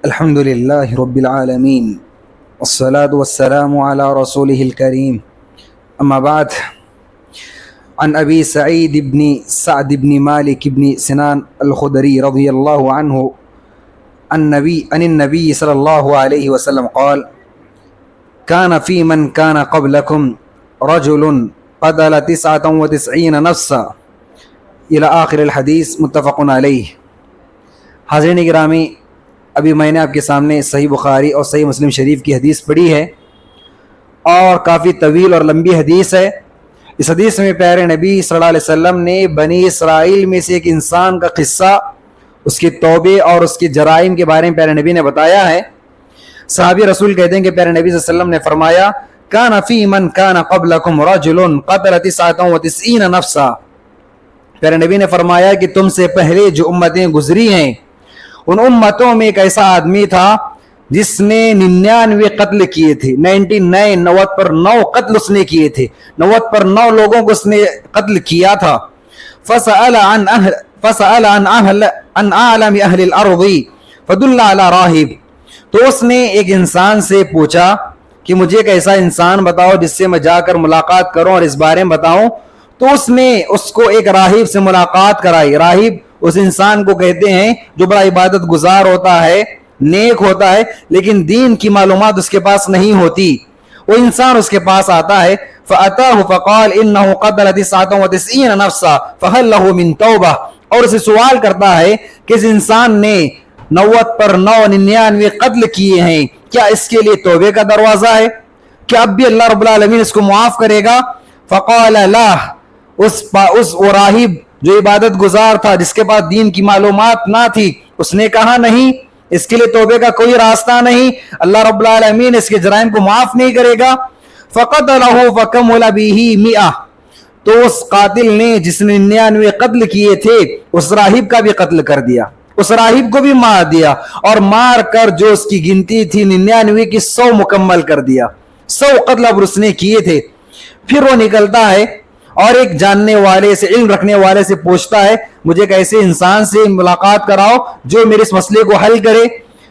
الحمد لله رب العالمين والصلاة والسلام على رسوله الكريم أما بعد. عن أبي سعيد بن سعد بن مالك بن سنان الخدري رضي الله عنه عن النبي صلى الله عليه وسلم قال: كان في من كان قبلكم رجل قتل 99 نفسا إلى آخر الحديث متفق عليه. حاضرین گرامی، ابھی میں نے آپ کے سامنے صحیح بخاری اور صحیح مسلم شریف کی حدیث پڑھی ہے اور کافی طویل اور لمبی حدیث ہے. اس حدیث میں پیارے نبی صلی اللہ علیہ وسلم نے بنی اسرائیل میں سے ایک انسان کا قصہ، اس کے توبے اور اس کے جرائم کے بارے میں پیارے نبی نے بتایا ہے. صحابی رسول کہتے ہیں کہ پیارے نبی صلی اللہ علیہ وسلم نے فرمایا: کان فی من کان قبلکم رجل قتل 99 نفسا. پیارے نبی نے فرمایا کہ تم سے پہلے جو امتیں گزری ہیں ان امتوں میں ایک ایسا آدمی تھا جس نے 99 قتل کیے تھے. 99 90 پر 9 قتل اس نے کیے تھے. 90 پر 9 لوگوں کو اس نے قتل کیا تھا. فسأل عن اعلم اہل الارض فدل على راہب. تو اس نے ایک انسان سے پوچھا کہ مجھے ایک ایسا انسان بتاؤ جس سے میں جا کر ملاقات کروں اور اس بارے میں بتاؤں. تو اس نے اس کو ایک راہب سے ملاقات کرائی. راہب اس انسان کو کہتے ہیں جو بڑا عبادت گزار ہوتا ہے، نیک ہوتا ہے، لیکن دین کی معلومات اس کے پاس نہیں ہوتی. وہ انسان اس کے پاس آتا ہے. فَأَتَاهُ فَقَالَ إِنَّهُ قَتَلَ 99 نَفْسًا فَهَلْ لَهُ مِن تَوْبَةٍ. اور اسے سوال کرتا ہے کہ اس انسان نے 90 پر 99 قتل کیے ہیں، کیا اس کے لیے توبے کا دروازہ ہے؟ کیا اب بھی اللہ رب العالمین اس کو معاف کرے گا؟ فَقَالَ لَا. اس راہب جو عبادت گزار تھا، جس کے پاس دین کی معلومات نہ تھی، اس نے کہا نہیں، اس کے لیے توبے کا کوئی راستہ نہیں، اللہ رب العالمین اس کے جرائم کو معاف نہیں کرے گا. فَقَتَلَهُ فَكَمُلَ بِهِ 100. تو اس قاتل نے جس نے 99 قتل کیے تھے اس راہب کا بھی قتل کر دیا، اس راہب کو بھی مار دیا، اور مار کر جو اس کی گنتی تھی 99 کی 100 مکمل کر دیا. 100 قتل اب اس نے کیے تھے. پھر وہ نکلتا ہے اور ایک جاننے والے سے، علم رکھنے والے سے پوچھتا ہے مجھے ایک ایسے انسان سے ملاقات کراؤ جو میرے اس مسئلے کو حل کرے.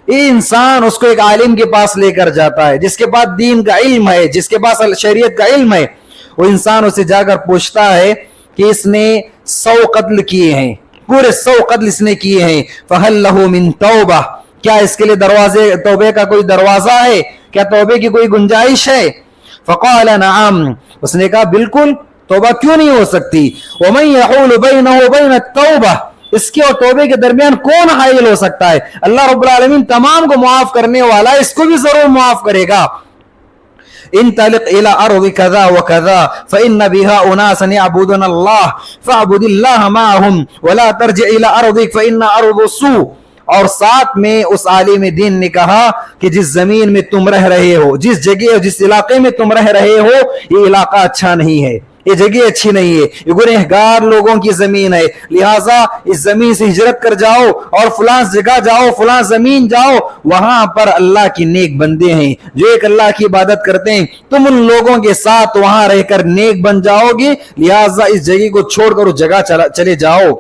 یہ انسان اس کو ایک عالم کے پاس لے کر جاتا ہے جس کے پاس دین کا علم ہے، جس کے پاس شریعت کا علم ہے. وہ انسان اسے جا کر پوچھتا ہے کہ اس نے 100 قتل کیے ہیں، پورے 100 قتل اس نے کیے ہیں. فَهَلْ لَهُ مِن تَوْبَةٍ. کیا اس کے لیے توبے کا کوئی دروازہ ہے؟ کیا توبے کی کوئی گنجائش ہے؟ فَقَالَ نَعَمْ. اس نے کہا بالکل، توبہ کیوں نہیں ہو سکتی. وَمَن يَحُولُ بَيْنَهُ وَبَيْنَ التَّوْبَةِ. اس کے اور توبے کے درمیان کون حائل ہو سکتا ہے؟ اللہ رب العالمین تمام کو معاف کرنے والا ہے، اس کو بھی ضرور معاف کرے گا. انطلق الى ارض كذا وكذا فان بها اناسا يعبدون الله فاعبد الله معهم ولا ترجع الى ارضك فان ارض سوء. اور ساتھ میں اس عالم دین نے کہا کہ جس زمین میں تم رہ رہے ہو، جس جگہ اور جس علاقے میں تم رہ رہے ہو، یہ علاقہ اچھا نہیں ہے، یہ جگہ اچھی نہیں ہے، یہ گنہگار لوگوں کی زمین ہے، لہٰذا اس زمین سے ہجرت کر جاؤ اور فلاں جگہ جاؤ، فلاں زمین جاؤ، وہاں پر اللہ کے نیک بندے ہیں جو ایک اللہ کی عبادت کرتے ہیں. تم ان لوگوں کے ساتھ وہاں رہ کر نیک بن جاؤ گے، لہٰذا اس جگہ کو چھوڑ کر اس جگہ چلے جاؤ.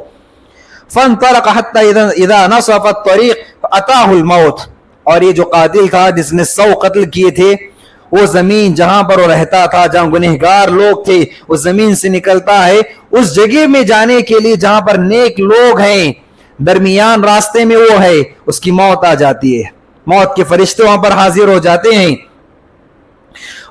فانطلق حتى اذا نصف الطريق فاتاه الموت. اور یہ جو قاتل تھا جس نے 100 قتل کیے تھے، وہ زمین جہاں پر وہ رہتا تھا، جہاں گنہگار لوگ تھے، اس زمین سے نکلتا ہے اس جگہ میں جانے کے لیے جہاں پر نیک لوگ ہیں. درمیان راستے میں وہ ہے، اس کی موت آ جاتی ہے، موت کے فرشتے وہاں پر حاضر ہو جاتے ہیں.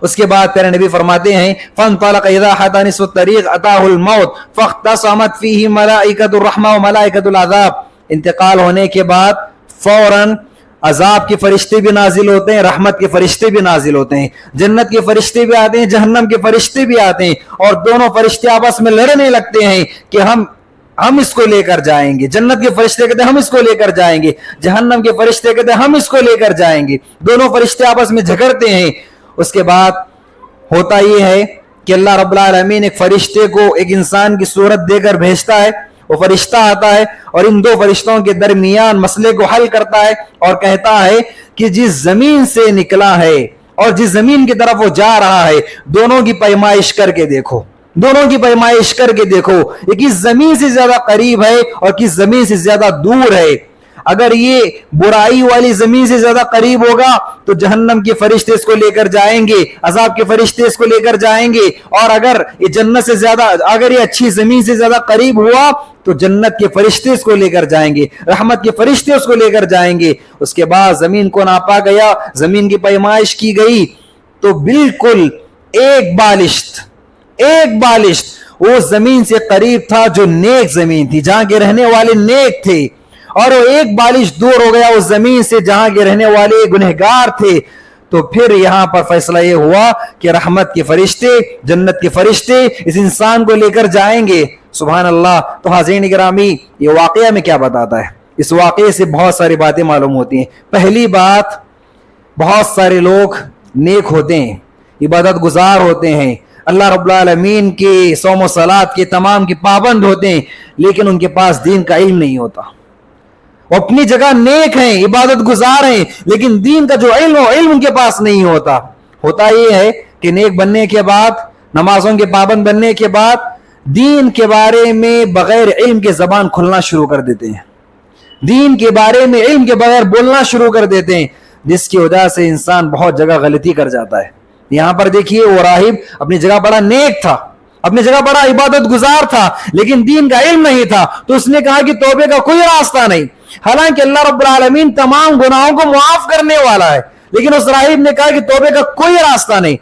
اس کے بعد پیارے نبی فرماتے ہیں فانطلق اذا حتى نصف الطريق اتاه الموت فاختصمت فيه ملائكه الرحمه وملائكه العذاب. انتقال ہونے کے بعد فوراً عذاب کے فرشتے بھی نازل ہوتے ہیں، رحمت کے فرشتے بھی نازل ہوتے ہیں، جنت کے فرشتے بھی آتے ہیں، جہنم کے فرشتے بھی آتے ہیں، اور دونوں فرشتے آپس میں لڑنے لگتے ہیں کہ ہم اس کو لے کر جائیں گے. جنت کے فرشتے کہتے ہیں ہم اس کو لے کر جائیں گے، جہنم کے فرشتے کہتے ہیں ہم اس کو لے کر جائیں گے. دونوں فرشتے آپس میں جھگڑتے ہیں. اس کے بعد ہوتا یہ ہے کہ اللہ رب العالمین ایک فرشتے کو ایک انسان کی صورت دے کر بھیجتا ہے. وہ فرشتہ آتا ہے اور ان دو فرشتوں کے درمیان مسئلے کو حل کرتا ہے اور کہتا ہے کہ جس زمین سے نکلا ہے اور جس زمین کی طرف وہ جا رہا ہے، دونوں کی پیمائش کر کے دیکھو، دونوں کی پیمائش کر کے دیکھو، یہ کس زمین سے زیادہ قریب ہے اور کس زمین سے زیادہ دور ہے. اگر یہ برائی والی زمین سے زیادہ قریب ہوگا تو جہنم کے فرشتے اس کو لے کر جائیں گے, عذاب کے فرشتے اس کو لے کر جائیں گے. اور اگر یہ جنت سے زیادہ, اگر یہ اچھی زمین سے زیادہ قریب ہوا تو جنت کے فرشتے اس کو لے کر جائیں گے, رحمت کے فرشتے اس کو لے کر جائیں گے. اس کے بعد زمین کو ناپا گیا, زمین کی پیمائش کی گئی, تو بالکل ایک بالشت وہ زمین سے قریب تھا جو نیک زمین تھی, جہاں کے رہنے والے نیک تھے, اور وہ ایک بالش دور ہو گیا اس زمین سے جہاں کے رہنے والے گنہگار تھے. تو پھر یہاں پر فیصلہ یہ ہوا کہ رحمت کے فرشتے, جنت کے فرشتے اس انسان کو لے کر جائیں گے. سبحان اللہ. تو حاضرین گرامی, یہ واقعہ میں کیا بتاتا ہے؟ اس واقعے سے بہت ساری باتیں معلوم ہوتی ہیں. پہلی بات, بہت سارے لوگ نیک ہوتے ہیں, عبادت گزار ہوتے ہیں, اللہ رب العالمین کے صوم و صلات کے تمام کے پابند ہوتے ہیں, لیکن ان کے پاس دین کا علم نہیں ہوتا. وہ اپنی جگہ نیک ہیں, عبادت گزار ہیں, لیکن دین کا جو علم ان کے پاس نہیں ہوتا. ہوتا یہ ہے کہ نیک بننے کے بعد, نمازوں کے پابند بننے کے بعد, دین کے بارے میں بغیر علم کے زبان کھلنا شروع کر دیتے ہیں, دین کے بارے میں علم کے بغیر بولنا شروع کر دیتے ہیں, جس کی وجہ سے انسان بہت جگہ غلطی کر جاتا ہے. یہاں پر دیکھیے, وہ راہب اپنی جگہ بڑا نیک تھا, اپنی جگہ بڑا عبادت گزار تھا, لیکن دین کا علم نہیں تھا. تو اس نے کہا کہ توبے کا کوئی راستہ نہیں, حالانکہ اللہ رب العالمین تمام گناہوں کو معاف کرنے والا ہے, لیکن اس راہب نے کہا کہ توبے کا کوئی راستہ نہیں.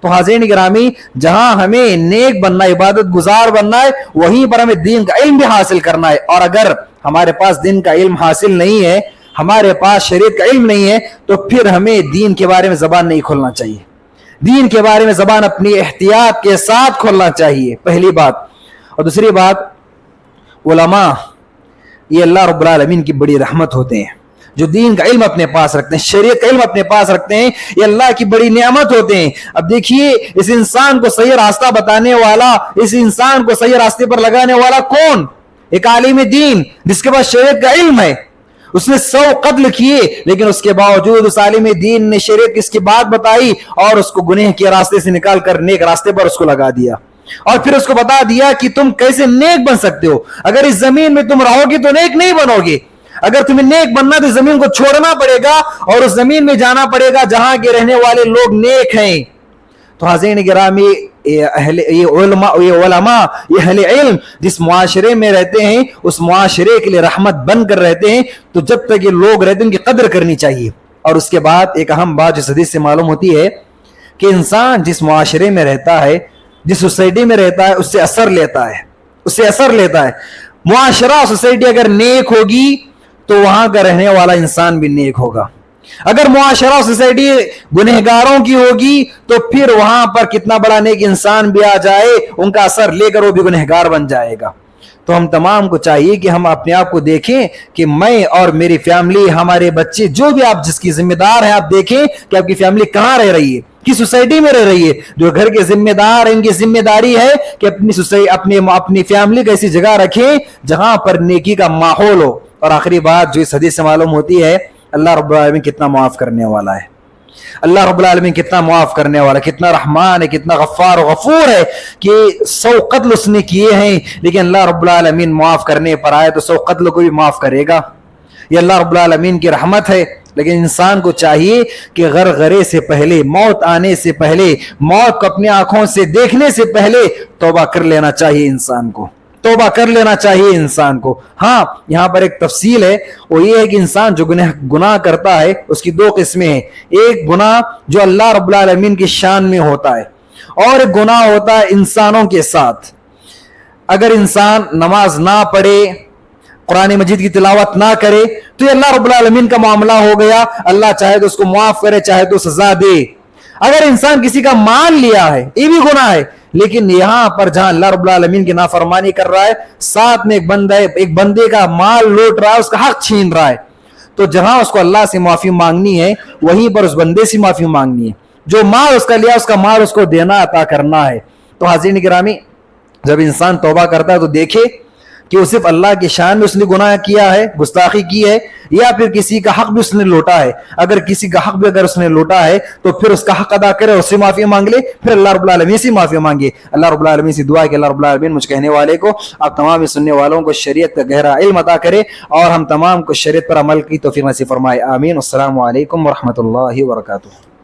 تو حاضرین گرامی, جہاں ہمیں نیک بننا, عبادت گزار بننا ہے, وہیں پر ہمیں دین کا علم بھی حاصل کرنا ہے. اور اگر ہمارے پاس دین کا علم حاصل نہیں ہے, ہمارے پاس شریعت کا علم نہیں ہے, تو پھر ہمیں دین کے بارے میں زبان نہیں کھولنا چاہیے. دین کے بارے میں زبان اپنی احتیاط کے ساتھ کھولنا چاہیے, پہلی بات. اور دوسری بات, علماء یہ اللہ رب العالمین کی بڑی رحمت ہوتے ہیں, جو دین کا علم اپنے پاس رکھتے ہیں, شریعت کا علم اپنے پاس رکھتے ہیں, یہ اللہ کی بڑی نعمت ہوتے ہیں. اب دیکھیے, اس انسان کو صحیح راستہ بتانے والا, اس انسان کو صحیح راستے پر لگانے والا کون؟ ایک عالم دین جس کے پاس شریعت کا علم ہے. اس نے 100 قتل کیے, لیکن اس کے باوجود اس عالم دین نے شریعت کی اس کی بات بتائی اور اس کو گناہ کے راستے سے نکال کر نیک راستے پر اس کو لگا دیا, اور پھر اس کو بتا دیا کہ تم کیسے نیک بن سکتے ہو. اگر اس زمین میں تم رہو گے تو نیک نہیں بنو گے, اگر تمہیں نیک بننا تو زمین کو چھوڑنا پڑے گا اور اس زمین میں جانا پڑے گا جہاں کے رہنے والے لوگ نیک ہیں. تو حاضرین گرامی, یہ علماء, یہ اہل علم جس معاشرے میں رہتے ہیں, اس معاشرے کے لیے رحمت بن کر رہتے ہیں. تو جب تک یہ لوگ رہتے ہیں ان کی قدر کرنی چاہیے. اور اس کے بعد ایک اہم بات جس حدیث سے معلوم ہوتی ہے کہ انسان جس معاشرے میں رہتا ہے, جس سوسائٹی میں رہتا ہے, اس سے اثر لیتا ہے. معاشرہ, سوسائٹی اگر نیک ہوگی تو وہاں کا رہنے والا انسان بھی نیک ہوگا. اگر معاشرہ, سوسائٹی گنہگاروں کی ہوگی تو پھر وہاں پر کتنا بڑا نیک انسان بھی آ جائے, ان کا اثر لے کر وہ بھی گنہگار بن جائے گا. تو ہم تمام کو چاہیے کہ ہم اپنے آپ کو دیکھیں کہ میں اور میری فیملی, ہمارے بچے, جو بھی آپ جس کی ذمہ دار ہیں, آپ دیکھیں کہ آپ کی فیملی کہاں رہ رہی ہے, کس سوسائٹی میں رہ رہی ہے. جو گھر کے ذمہ دار ہیں, ان کی ذمہ داری ہے کہ اپنی فیملی کو ایسی جگہ رکھیں جہاں پر نیکی کا ماحول ہو. اور آخری بات جو اس حدیث سے معلوم ہوتی ہے, اللہ رب العالمین کتنا معاف کرنے والا ہے, اللہ رب العالمین کتنا معاف کرنے والا, کتنا رحمان ہے, کتنا غفار و غفور ہے کہ 100 قتل اس نے کیے ہیں, لیکن اللہ رب العالمین معاف کرنے پر آئے تو 100 قتل کو بھی معاف کرے گا. یہ اللہ رب العالمین کی رحمت ہے. لیکن انسان کو چاہیے کہ غرغرے سے پہلے, موت آنے سے پہلے, موت کو اپنی آنکھوں سے دیکھنے سے پہلے توبہ کر لینا چاہیے انسان کو, توبہ کر لینا چاہیے انسان کو. ہاں, یہاں پر ایک تفصیل ہے, وہ یہ ہے کہ انسان جو گناہ کرتا ہے اس کی 2 قسمیں ہیں. ایک گناہ جو اللہ رب العالمین کی شان میں ہوتا ہے, اور ایک گناہ ہوتا ہے انسانوں کے ساتھ. اگر انسان نماز نہ پڑھے, قرآن مجید کی تلاوت نہ کرے, تو یہ اللہ رب العالمین کا معاملہ ہو گیا. اللہ چاہے تو اس کو معاف کرے, چاہے تو سزا دے. اگر انسان کسی کا مال لیا ہے, یہ بھی گناہ ہے. لیکن یہاں پر جہاں اللہ رب العالمین کی نافرمانی کر رہا ہے, ساتھ میں ایک بندے کا مال لوٹ رہا ہے, اس کا حق چھین رہا ہے, تو جہاں اس کو اللہ سے معافی مانگنی ہے وہیں پر اس بندے سے معافی مانگنی ہے. جو مال اس کا لیا, اس کا مال اس کو دینا, عطا کرنا ہے. تو حاضرین گرامی, جب انسان توبہ کرتا ہے تو دیکھے کہ وہ صرف اللہ کی شان میں اس نے گناہ کیا ہے, گستاخی کی ہے, یا پھر کسی کا حق بھی اس نے لوٹا ہے. اگر کسی کا حق بھی اگر اس نے لوٹا ہے تو پھر اس کا حق ادا کرے, اس سے معافی مانگ لے, پھر اللہ رب العالمین سے معافی مانگے. اللہ رب العالمین سے دعا ہے کہ اللہ رب العالمین مجھ کہنے والے کو, آپ تمام سننے والوں کو شریعت کا گہرا علم عطا کرے اور ہم تمام کو شریعت پر عمل کی توفیق نصیب فرمائے. آمین. السلام علیکم ورحمۃ اللہ وبرکاتہ.